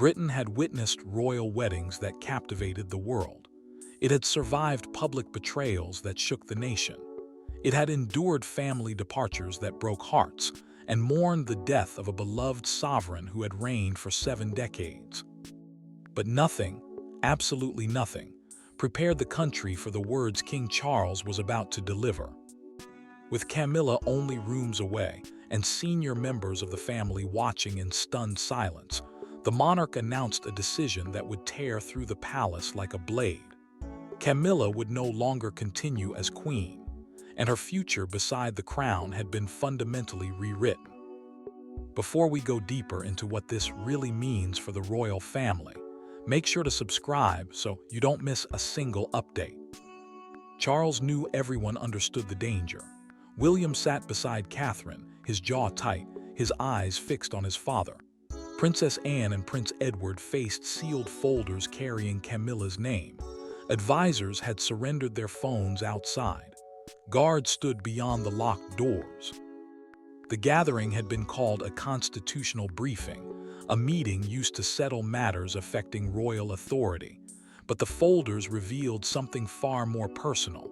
Britain had witnessed royal weddings that captivated the world. It had survived public betrayals that shook the nation. It had endured family departures that broke hearts and mourned the death of a beloved sovereign who had reigned for 7 decades. But nothing, absolutely nothing, prepared the country for the words King Charles was about to deliver. With Camilla only rooms away and senior members of the family watching in stunned silence, the monarch announced a decision that would tear through the palace like a blade. Camilla would no longer continue as queen, and her future beside the crown had been fundamentally rewritten. Before we go deeper into what this really means for the royal family, make sure to subscribe so you don't miss a single update. Charles knew everyone understood the danger. William sat beside Catherine, his jaw tight, his eyes fixed on his father. Princess Anne and Prince Edward faced sealed folders carrying Camilla's name. Advisors had surrendered their phones outside. Guards stood beyond the locked doors. The gathering had been called a constitutional briefing, a meeting used to settle matters affecting royal authority. But the folders revealed something far more personal.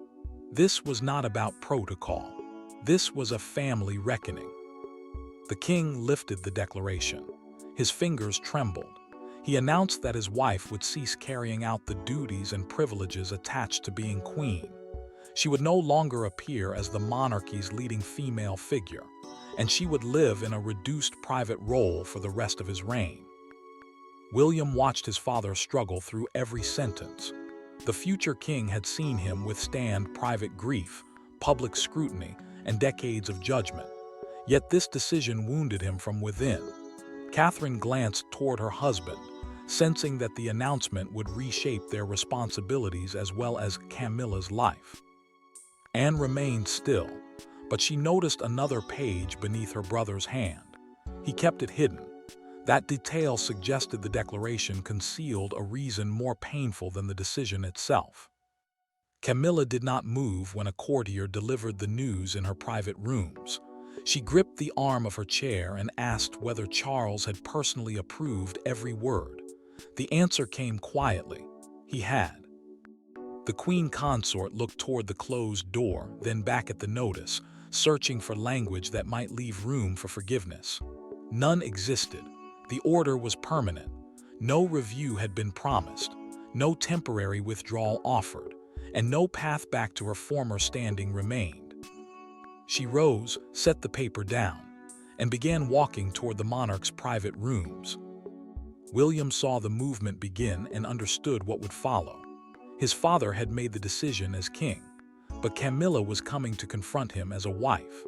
This was not about protocol. This was a family reckoning. The king lifted the declaration. His fingers trembled. He announced that his wife would cease carrying out the duties and privileges attached to being queen. She would no longer appear as the monarchy's leading female figure, and she would live in a reduced private role for the rest of his reign. William watched his father struggle through every sentence. The future king had seen him withstand private grief, public scrutiny, and decades of judgment. Yet this decision wounded him from within. Catherine glanced toward her husband, sensing that the announcement would reshape their responsibilities as well as Camilla's life. Anne remained still, but she noticed another page beneath her brother's hand. He kept it hidden. That detail suggested the declaration concealed a reason more painful than the decision itself. Camilla did not move when a courtier delivered the news in her private rooms. She gripped the arm of her chair and asked whether Charles had personally approved every word. The answer came quietly. He had. The queen consort looked toward the closed door, then back at the notice, searching for language that might leave room for forgiveness. None existed. The order was permanent. No review had been promised, no temporary withdrawal offered, and no path back to her former standing remained. She rose, set the paper down, and began walking toward the monarch's private rooms. William saw the movement begin and understood what would follow. His father had made the decision as king, but Camilla was coming to confront him as a wife.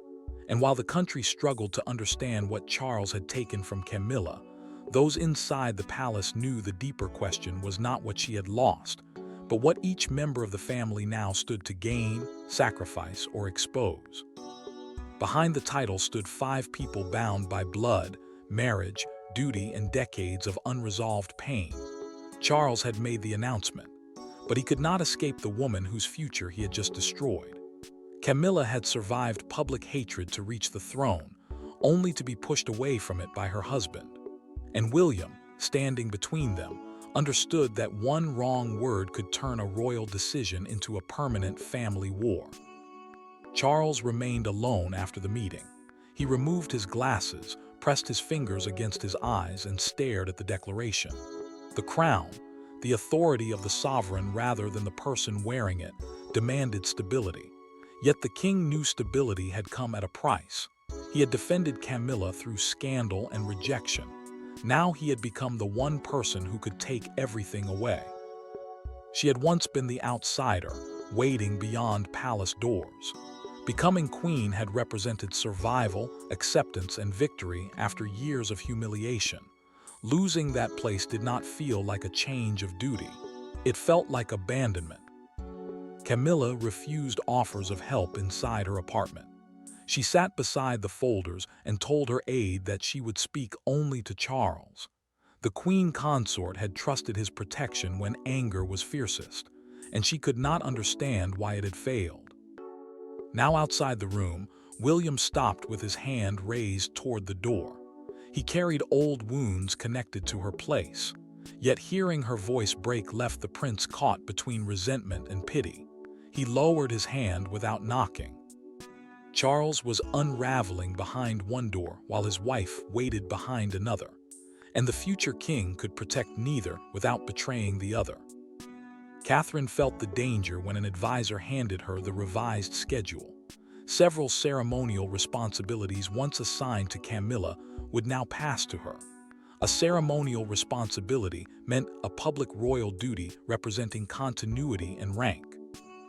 And while the country struggled to understand what Charles had taken from Camilla, those inside the palace knew the deeper question was not what she had lost, but what each member of the family now stood to gain, sacrifice, or expose. Behind the title stood 5 people bound by blood, marriage, duty, and decades of unresolved pain. Charles had made the announcement, but he could not escape the woman whose future he had just destroyed. Camilla had survived public hatred to reach the throne, only to be pushed away from it by her husband. And William, standing between them, understood that one wrong word could turn a royal decision into a permanent family war. Charles remained alone after the meeting. He removed his glasses, pressed his fingers against his eyes, and stared at the declaration. The crown, the authority of the sovereign rather than the person wearing it, demanded stability. Yet the king knew stability had come at a price. He had defended Camilla through scandal and rejection. Now he had become the one person who could take everything away. She had once been the outsider, waiting beyond palace doors. Becoming queen had represented survival, acceptance, and victory after years of humiliation. Losing that place did not feel like a change of duty. It felt like abandonment. Camilla refused offers of help inside her apartment. She sat beside the folders and told her aide that she would speak only to Charles. The queen consort had trusted his protection when anger was fiercest, and she could not understand why it had failed. Now outside the room, William stopped with his hand raised toward the door. He carried old wounds connected to her place, yet hearing her voice break left the prince caught between resentment and pity. He lowered his hand without knocking. Charles was unraveling behind one door while his wife waited behind another, and the future king could protect neither without betraying the other. Catherine felt the danger when an advisor handed her the revised schedule. Several ceremonial responsibilities once assigned to Camilla would now pass to her. A ceremonial responsibility meant a public royal duty representing continuity and rank.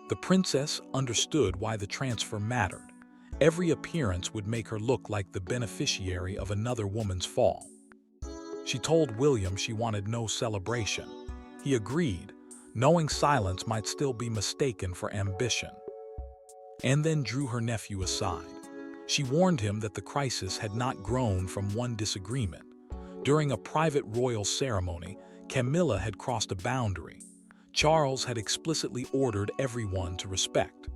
The princess understood why the transfer mattered. Every appearance would make her look like the beneficiary of another woman's fall. She told William she wanted no celebration. He agreed, knowing silence might still be mistaken for ambition, and then drew her nephew aside. She warned him that the crisis had not grown from one disagreement. During a private royal ceremony, Camilla had crossed a boundary. Charles had explicitly ordered everyone to respect.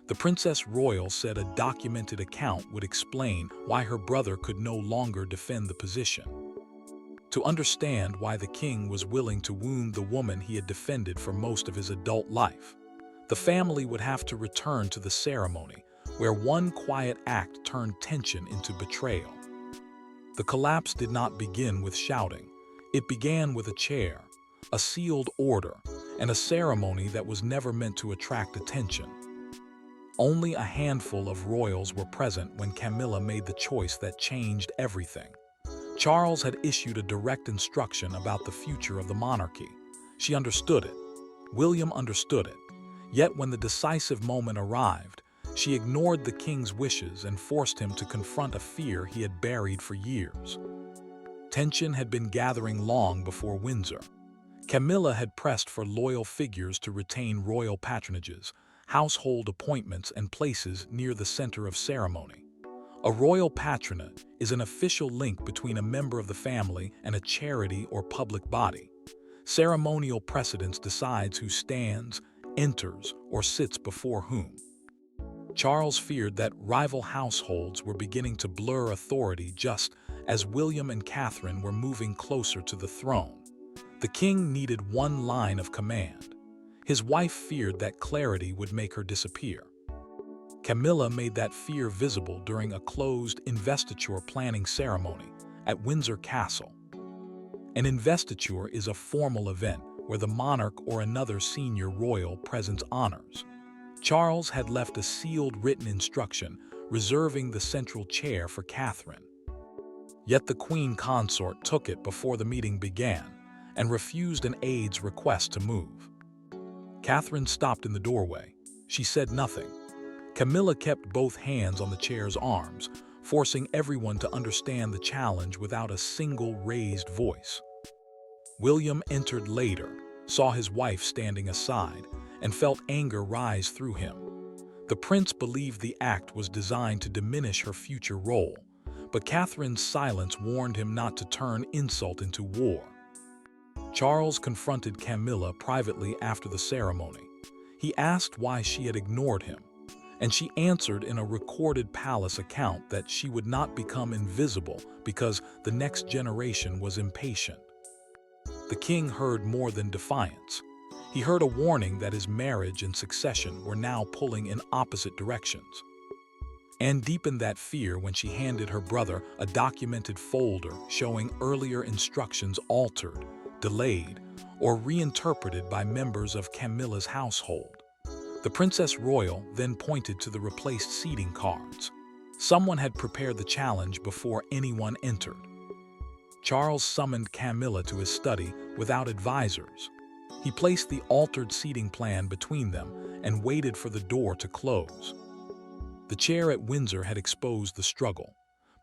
The Princess Royal said a documented account would explain why her brother could no longer defend the position. To understand why the king was willing to wound the woman he had defended for most of his adult life, the family would have to return to the ceremony, where one quiet act turned tension into betrayal. The collapse did not begin with shouting. It began with a chair, a sealed order, and a ceremony that was never meant to attract attention. Only a handful of royals were present when Camilla made the choice that changed everything. Charles had issued a direct instruction about the future of the monarchy. She understood it. William understood it. Yet when the decisive moment arrived, she ignored the king's wishes and forced him to confront a fear he had buried for years. Tension had been gathering long before Windsor. Camilla had pressed for loyal figures to retain royal patronages, household appointments, and places near the center of ceremony. A royal patronate is an official link between a member of the family and a charity or public body. Ceremonial precedence decides who stands, enters, or sits before whom. Charles feared that rival households were beginning to blur authority just as William and Catherine were moving closer to the throne. The king needed one line of command. His wife feared that clarity would make her disappear. Camilla made that fear visible during a closed investiture planning ceremony at Windsor Castle. An investiture is a formal event where the monarch or another senior royal presents honors. Charles had left a sealed written instruction reserving the central chair for Catherine. Yet the queen consort took it before the meeting began and refused an aide's request to move. Catherine stopped in the doorway. She said nothing. Camilla kept both hands on the chair's arms, forcing everyone to understand the challenge without a single raised voice. William entered later, saw his wife standing aside, and felt anger rise through him. The prince believed the act was designed to diminish her future role, but Catherine's silence warned him not to turn insult into war. Charles confronted Camilla privately after the ceremony. He asked why she had ignored him, and she answered in a recorded palace account that she would not become invisible because the next generation was impatient. The king heard more than defiance. He heard a warning that his marriage and succession were now pulling in opposite directions. And deepened that fear when she handed her brother a documented folder showing earlier instructions altered, delayed, or reinterpreted by members of Camilla's household. The Princess Royal then pointed to the replaced seating cards. Someone had prepared the challenge before anyone entered. Charles summoned Camilla to his study without advisors. He placed the altered seating plan between them and waited for the door to close. The chair at Windsor had exposed the struggle,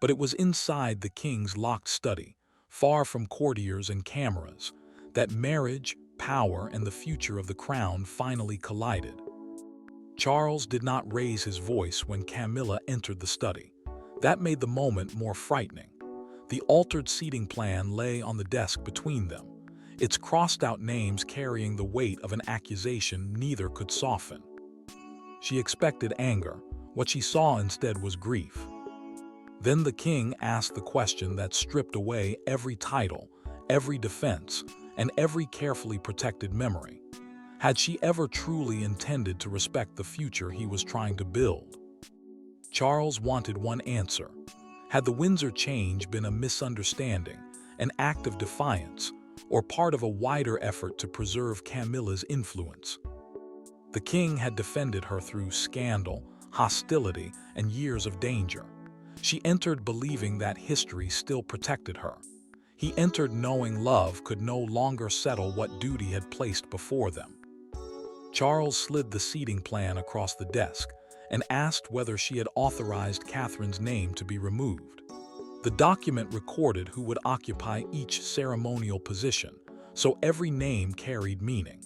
but it was inside the king's locked study, far from courtiers and cameras, that marriage, power, and the future of the crown finally collided. Charles did not raise his voice when Camilla entered the study. That made the moment more frightening. The altered seating plan lay on the desk between them, its crossed-out names carrying the weight of an accusation neither could soften. She expected anger. What she saw instead was grief. Then the king asked the question that stripped away every title, every defense, and every carefully protected memory. Had she ever truly intended to respect the future he was trying to build? Charles wanted one answer. Had the Windsor change been a misunderstanding, an act of defiance, or part of a wider effort to preserve Camilla's influence? The king had defended her through scandal, hostility, and years of danger. She entered believing that history still protected her. He entered knowing love could no longer settle what duty had placed before them. Charles slid the seating plan across the desk and asked whether she had authorized Catherine's name to be removed. The document recorded who would occupy each ceremonial position, so every name carried meaning.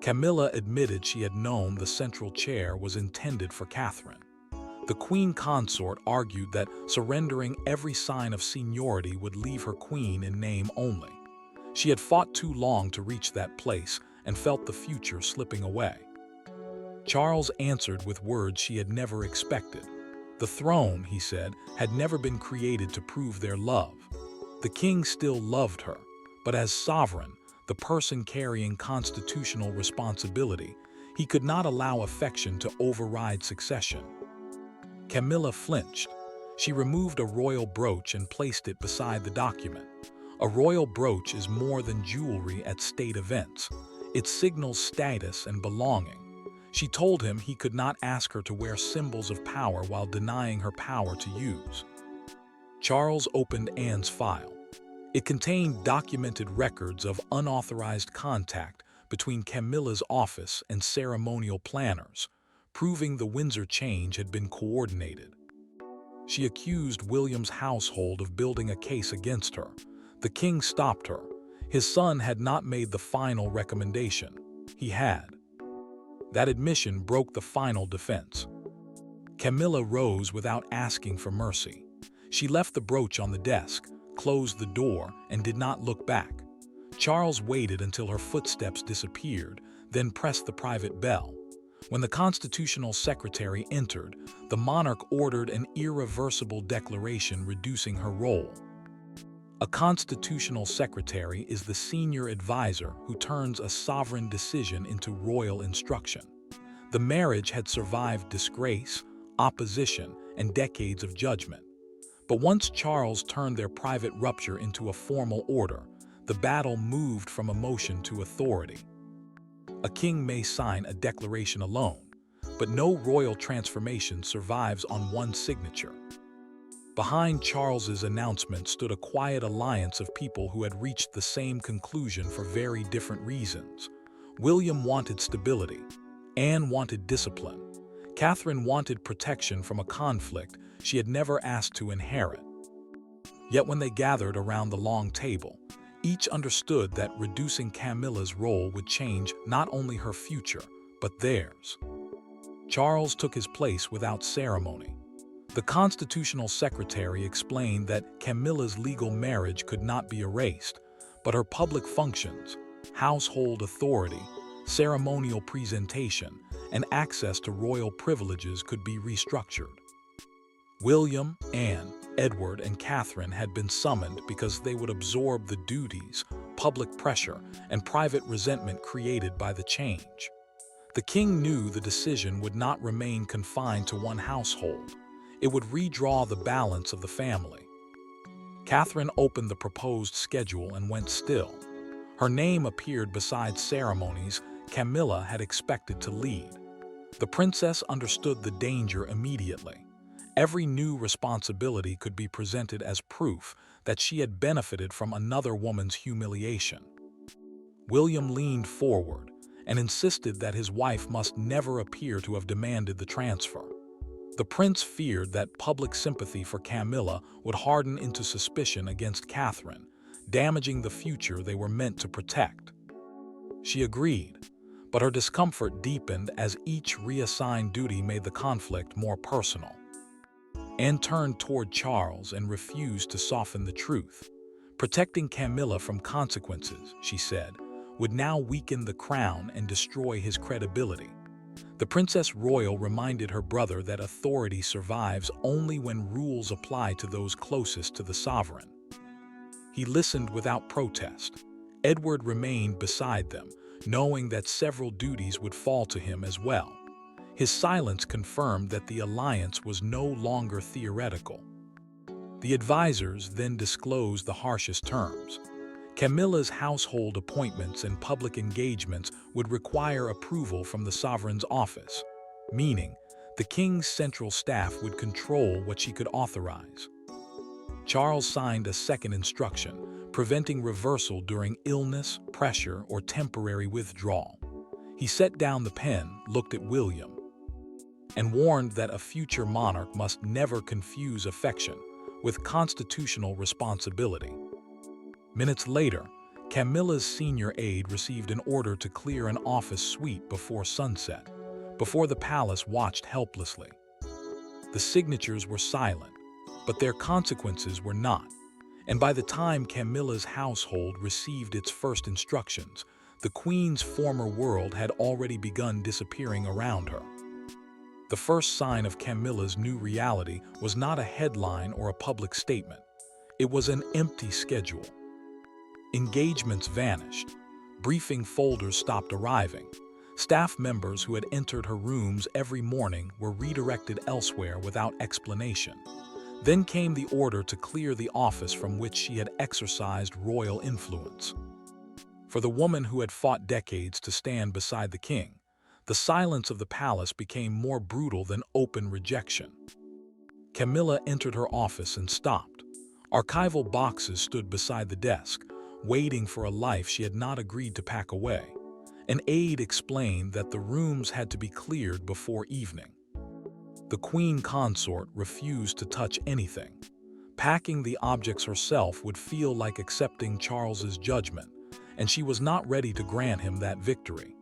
Camilla admitted she had known the central chair was intended for Catherine. The queen consort argued that surrendering every sign of seniority would leave her queen in name only. She had fought too long to reach that place and felt the future slipping away. Charles answered with words she had never expected. The throne, he said, had never been created to prove their love. The king still loved her, but as sovereign, the person carrying constitutional responsibility, he could not allow affection to override succession. Camilla flinched. She removed a royal brooch and placed it beside the document. A royal brooch is more than jewelry at state events. It signals status and belonging. She told him he could not ask her to wear symbols of power while denying her power to use. Charles opened Anne's file. It contained documented records of unauthorized contact between Camilla's office and ceremonial planners, proving the Windsor change had been coordinated. She accused William's household of building a case against her. The king stopped her. His son had not made the final recommendation. He had. That admission broke the final defense. Camilla rose without asking for mercy. She left the brooch on the desk, closed the door, and did not look back. Charles waited until her footsteps disappeared, then pressed the private bell. When the constitutional secretary entered, the monarch ordered an irreversible declaration reducing her role. A constitutional secretary is the senior advisor who turns a sovereign decision into royal instruction. The marriage had survived disgrace, opposition, and decades of judgment. But once Charles turned their private rupture into a formal order, the battle moved from emotion to authority. A king may sign a declaration alone, but no royal transformation survives on one signature. Behind Charles's announcement stood a quiet alliance of people who had reached the same conclusion for very different reasons. William wanted stability. Anne wanted discipline. Catherine wanted protection from a conflict she had never asked to inherit. Yet when they gathered around the long table, each understood that reducing Camilla's role would change not only her future, but theirs. Charles took his place without ceremony. The constitutional secretary explained that Camilla's legal marriage could not be erased, but her public functions, household authority, ceremonial presentation, and access to royal privileges could be restructured. William, Anne, Edward, and Catherine had been summoned because they would absorb the duties, public pressure, and private resentment created by the change. The king knew the decision would not remain confined to one household. It would redraw the balance of the family. Catherine opened the proposed schedule and went still. Her name appeared beside ceremonies Camilla had expected to lead. The princess understood the danger immediately. Every new responsibility could be presented as proof that she had benefited from another woman's humiliation. William leaned forward and insisted that his wife must never appear to have demanded the transfer. The prince feared that public sympathy for Camilla would harden into suspicion against Catherine, damaging the future they were meant to protect. She agreed, but her discomfort deepened as each reassigned duty made the conflict more personal. Anne turned toward Charles and refused to soften the truth. Protecting Camilla from consequences, she said, would now weaken the crown and destroy his credibility. The Princess Royal reminded her brother that authority survives only when rules apply to those closest to the sovereign. He listened without protest. Edward remained beside them, knowing that several duties would fall to him as well. His silence confirmed that the alliance was no longer theoretical. The advisors then disclosed the harshest terms. Camilla's household appointments and public engagements would require approval from the sovereign's office, meaning the king's central staff would control what she could authorize. Charles signed a second instruction, preventing reversal during illness, pressure, or temporary withdrawal. He set down the pen, looked at William, and warned that a future monarch must never confuse affection with constitutional responsibility. Minutes later, Camilla's senior aide received an order to clear an office suite before sunset, before the palace watched helplessly. The signatures were silent, but their consequences were not, and by the time Camilla's household received its first instructions, the Queen's former world had already begun disappearing around her. The first sign of Camilla's new reality was not a headline or a public statement. It was an empty schedule. Engagements vanished. Briefing folders stopped arriving. Staff members who had entered her rooms every morning were redirected elsewhere without explanation. Then came the order to clear the office from which she had exercised royal influence. For the woman who had fought decades to stand beside the king, the silence of the palace became more brutal than open rejection. Camilla entered her office and stopped. Archival boxes stood beside the desk, waiting for a life she had not agreed to pack away. An aide explained that the rooms had to be cleared before evening. The Queen consort refused to touch anything. Packing the objects herself would feel like accepting Charles's judgment, and she was not ready to grant him that victory.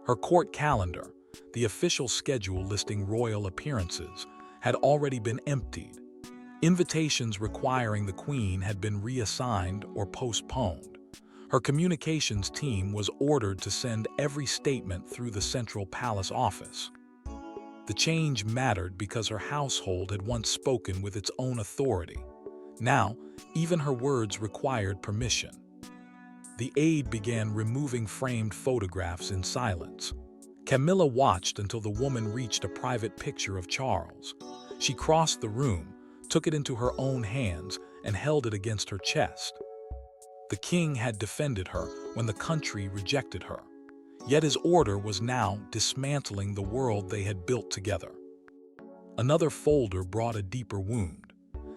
Her court calendar, the official schedule listing royal appearances, had already been emptied. Invitations requiring the Queen had been reassigned or postponed. Her communications team was ordered to send every statement through the central palace office. The change mattered because her household had once spoken with its own authority. Now, even her words required permission. The aide began removing framed photographs in silence. Camilla watched until the woman reached a private picture of Charles. She crossed the room, took it into her own hands, and held it against her chest. The king had defended her when the country rejected her. Yet his order was now dismantling the world they had built together. Another folder brought a deeper wound.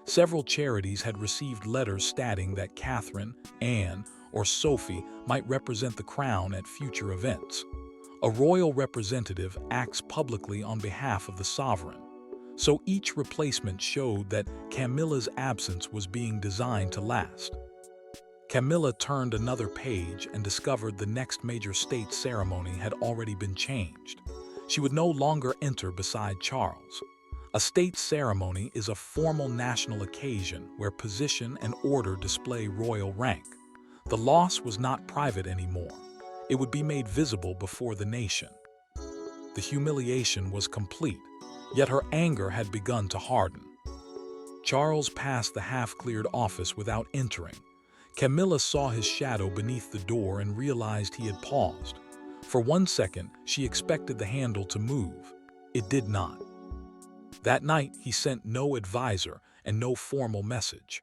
Several charities had received letters stating that Catherine, Anne, or Sophie might represent the crown at future events. A royal representative acts publicly on behalf of the sovereign. So each replacement showed that Camilla's absence was being designed to last. Camilla turned another page and discovered the next major state ceremony had already been changed. She would no longer enter beside Charles. A state ceremony is a formal national occasion where position and order display royal rank. The loss was not private anymore. It would be made visible before the nation. The humiliation was complete, yet her anger had begun to harden. Charles passed the half-cleared office without entering. Camilla saw his shadow beneath the door and realized he had paused. For 1 second, she expected the handle to move. It did not. That night, he sent no advisor and no formal message.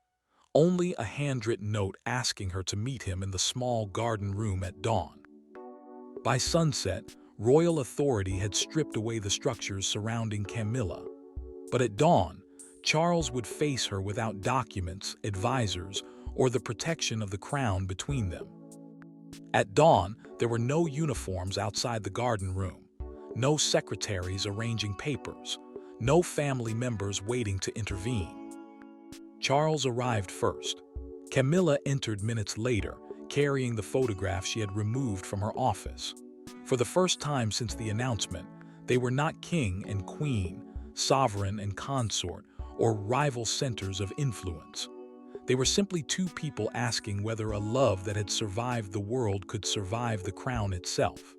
Only a handwritten note asking her to meet him in the small garden room at dawn. By sunset, royal authority had stripped away the structures surrounding Camilla. But at dawn, Charles would face her without documents, advisors, or the protection of the crown between them. At dawn, there were no uniforms outside the garden room, no secretaries arranging papers, no family members waiting to intervene. Charles arrived first. Camilla entered minutes later, carrying the photograph she had removed from her office. For the first time since the announcement, they were not king and queen, sovereign and consort, or rival centers of influence. They were simply two people asking whether a love that had survived the world could survive the crown itself.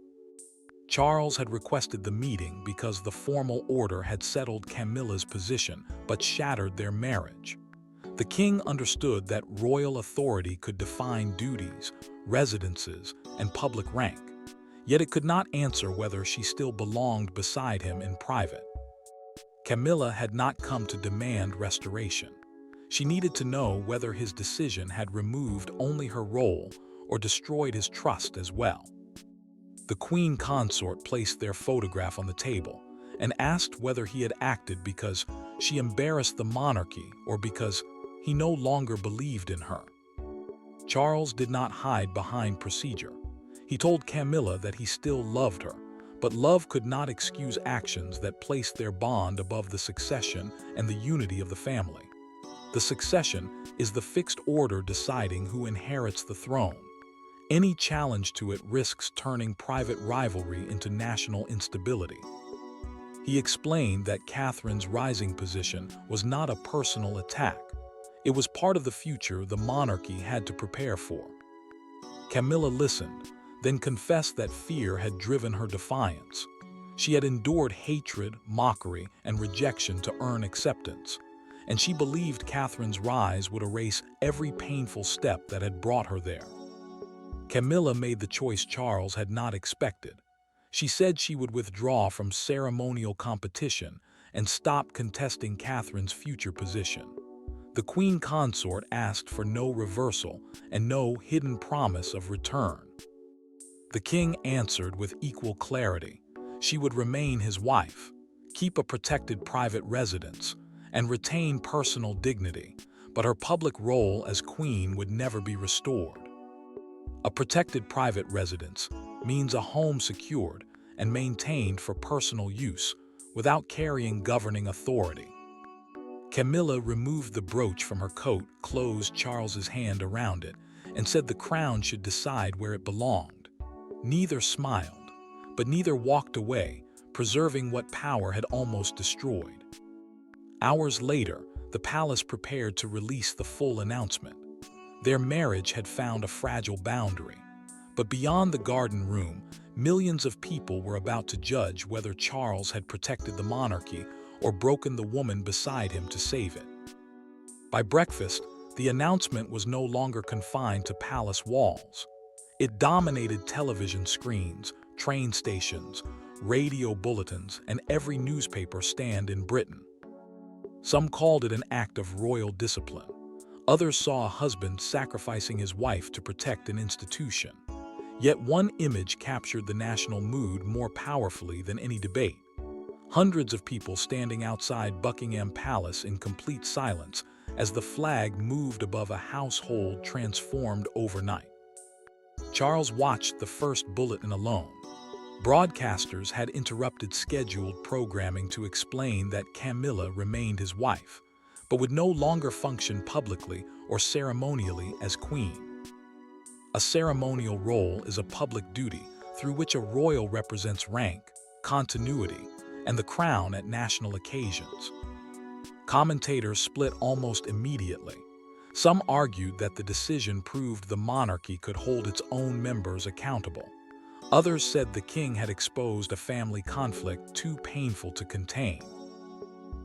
Charles had requested the meeting because the formal order had settled Camilla's position but shattered their marriage. The king understood that royal authority could define duties, residences, and public rank, yet it could not answer whether she still belonged beside him in private. Camilla had not come to demand restoration. She needed to know whether his decision had removed only her role or destroyed his trust as well. The queen consort placed their photograph on the table and asked whether he had acted because she embarrassed the monarchy or because he no longer believed in her. Charles did not hide behind procedure. He told Camilla that he still loved her, but love could not excuse actions that placed their bond above the succession and the unity of the family. The succession is the fixed order deciding who inherits the throne. Any challenge to it risks turning private rivalry into national instability. He explained that Catherine's rising position was not a personal attack. It was part of the future the monarchy had to prepare for. Camilla listened, then confessed that fear had driven her defiance. She had endured hatred, mockery, and rejection to earn acceptance, and she believed Catherine's rise would erase every painful step that had brought her there. Camilla made the choice Charles had not expected. She said she would withdraw from ceremonial competition and stop contesting Catherine's future position. The queen consort asked for no reversal and no hidden promise of return. The king answered with equal clarity. She would remain his wife, keep a protected private residence, and retain personal dignity, but her public role as queen would never be restored. A protected private residence means a home secured and maintained for personal use without carrying governing authority. Camilla removed the brooch from her coat, closed Charles's hand around it, and said the crown should decide where it belonged. Neither smiled, but neither walked away, preserving what power had almost destroyed. Hours later, the palace prepared to release the full announcement. Their marriage had found a fragile boundary, but beyond the garden room, millions of people were about to judge whether Charles had protected the monarchy or broken the woman beside him to save it. By breakfast, the announcement was no longer confined to palace walls. It dominated television screens, train stations, radio bulletins, and every newspaper stand in Britain. Some called it an act of royal discipline. Others saw a husband sacrificing his wife to protect an institution. Yet one image captured the national mood more powerfully than any debate. Hundreds of people standing outside Buckingham Palace in complete silence as the flag moved above a household transformed overnight. Charles watched the first bulletin alone. Broadcasters had interrupted scheduled programming to explain that Camilla remained his wife, but would no longer function publicly or ceremonially as queen. A ceremonial role is a public duty through which a royal represents rank, continuity, and the crown at national occasions. Commentators split almost immediately. Some argued that the decision proved the monarchy could hold its own members accountable. Others said the king had exposed a family conflict too painful to contain.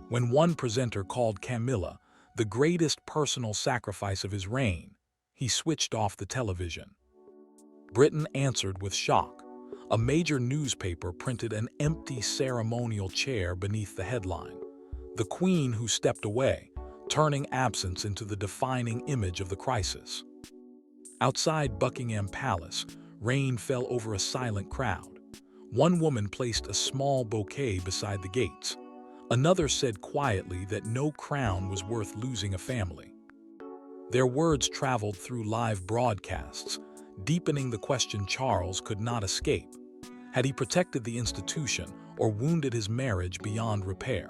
When one presenter called Camilla the greatest personal sacrifice of his reign, he switched off the television. Britain answered with shock. A major newspaper printed an empty ceremonial chair beneath the headline, "The Queen Who Stepped Away," turning absence into the defining image of the crisis. Outside Buckingham Palace, rain fell over a silent crowd. One woman placed a small bouquet beside the gates. Another said quietly that no crown was worth losing a family. Their words traveled through live broadcasts, deepening the question Charles could not escape. Had he protected the institution or wounded his marriage beyond repair?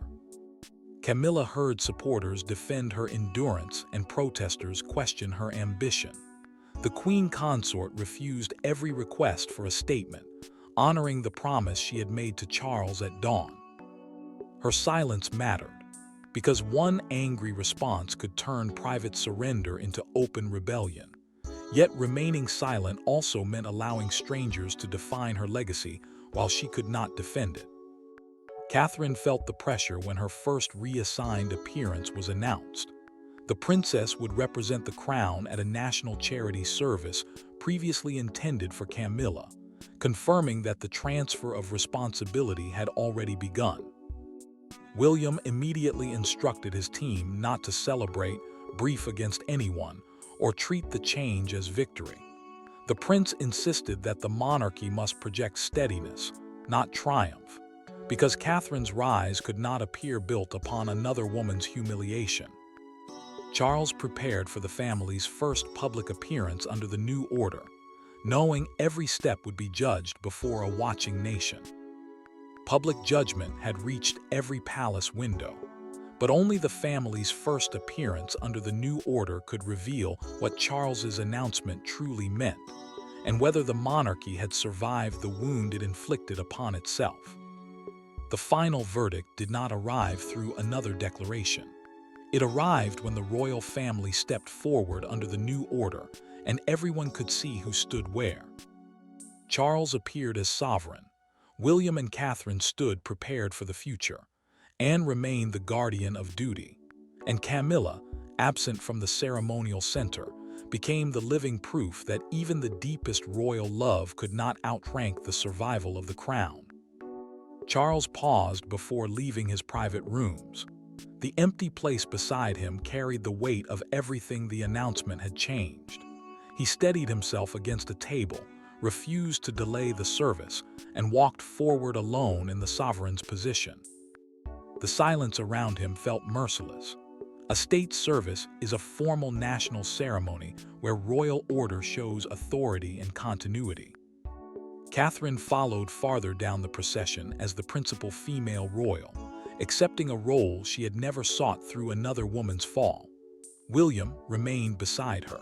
Camilla heard supporters defend her endurance and protesters question her ambition. The queen consort refused every request for a statement, honoring the promise she had made to Charles at dawn. Her silence mattered, because one angry response could turn private surrender into open rebellion. Yet remaining silent also meant allowing strangers to define her legacy while she could not defend it. Catherine felt the pressure when her first reassigned appearance was announced. The princess would represent the crown at a national charity service previously intended for Camilla, confirming that the transfer of responsibility had already begun. William immediately instructed his team not to celebrate, brief against anyone, or treat the change as victory. The prince insisted that the monarchy must project steadiness, not triumph, because Catherine's rise could not appear built upon another woman's humiliation. Charles prepared for the family's first public appearance under the new order, knowing every step would be judged before a watching nation. Public judgment had reached every palace window, but only the family's first appearance under the new order could reveal what Charles's announcement truly meant, and whether the monarchy had survived the wound it inflicted upon itself. The final verdict did not arrive through another declaration. It arrived when the royal family stepped forward under the new order, and everyone could see who stood where. Charles appeared as sovereign. William and Catherine stood prepared for the future. Anne remained the guardian of duty, and Camilla, absent from the ceremonial center, became the living proof that even the deepest royal love could not outrank the survival of the crown. Charles paused before leaving his private rooms. The empty place beside him carried the weight of everything the announcement had changed. He steadied himself against a table, refused to delay the service, and walked forward alone in the sovereign's position. The silence around him felt merciless. A state service is a formal national ceremony where royal order shows authority and continuity. Catherine followed farther down the procession as the principal female royal, accepting a role she had never sought through another woman's fall. William remained beside her,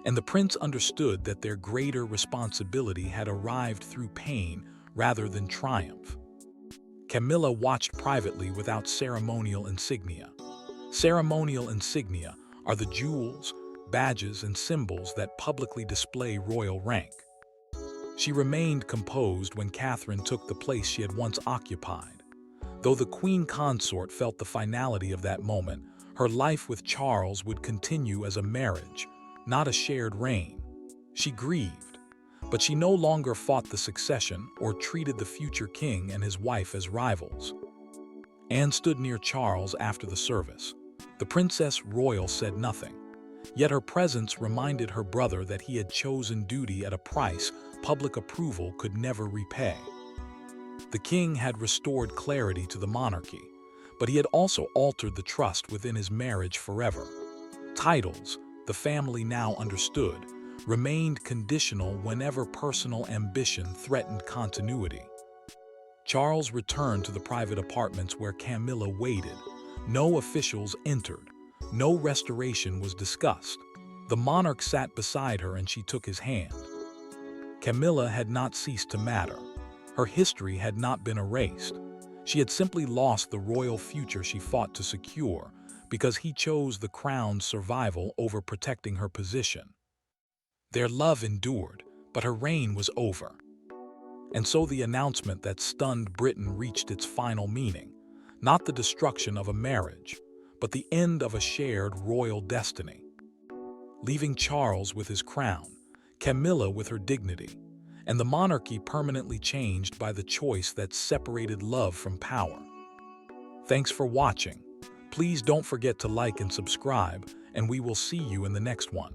and the prince understood that their greater responsibility had arrived through pain rather than triumph. Camilla watched privately without ceremonial insignia. Ceremonial insignia are the jewels, badges, and symbols that publicly display royal rank. She remained composed when Catherine took the place she had once occupied. Though the queen consort felt the finality of that moment, her life with Charles would continue as a marriage, not a shared reign. She grieved, but she no longer fought the succession or treated the future king and his wife as rivals. Anne stood near Charles after the service. The princess royal said nothing, yet her presence reminded her brother that he had chosen duty at a price public approval could never repay. The king had restored clarity to the monarchy, but he had also altered the trust within his marriage forever. Titles, the family now understood, remained conditional whenever personal ambition threatened continuity. Charles returned to the private apartments where Camilla waited. No officials entered. No restoration was discussed. The monarch sat beside her and she took his hand. Camilla had not ceased to matter. Her history had not been erased. She had simply lost the royal future she fought to secure because he chose the crown's survival over protecting her position. Their love endured, but her reign was over. And so the announcement that stunned Britain reached its final meaning, not the destruction of a marriage, but the end of a shared royal destiny. Leaving Charles with his crown, Camilla with her dignity, and the monarchy permanently changed by the choice that separated love from power. Thanks for watching. Please don't forget to like and subscribe, and we will see you in the next one.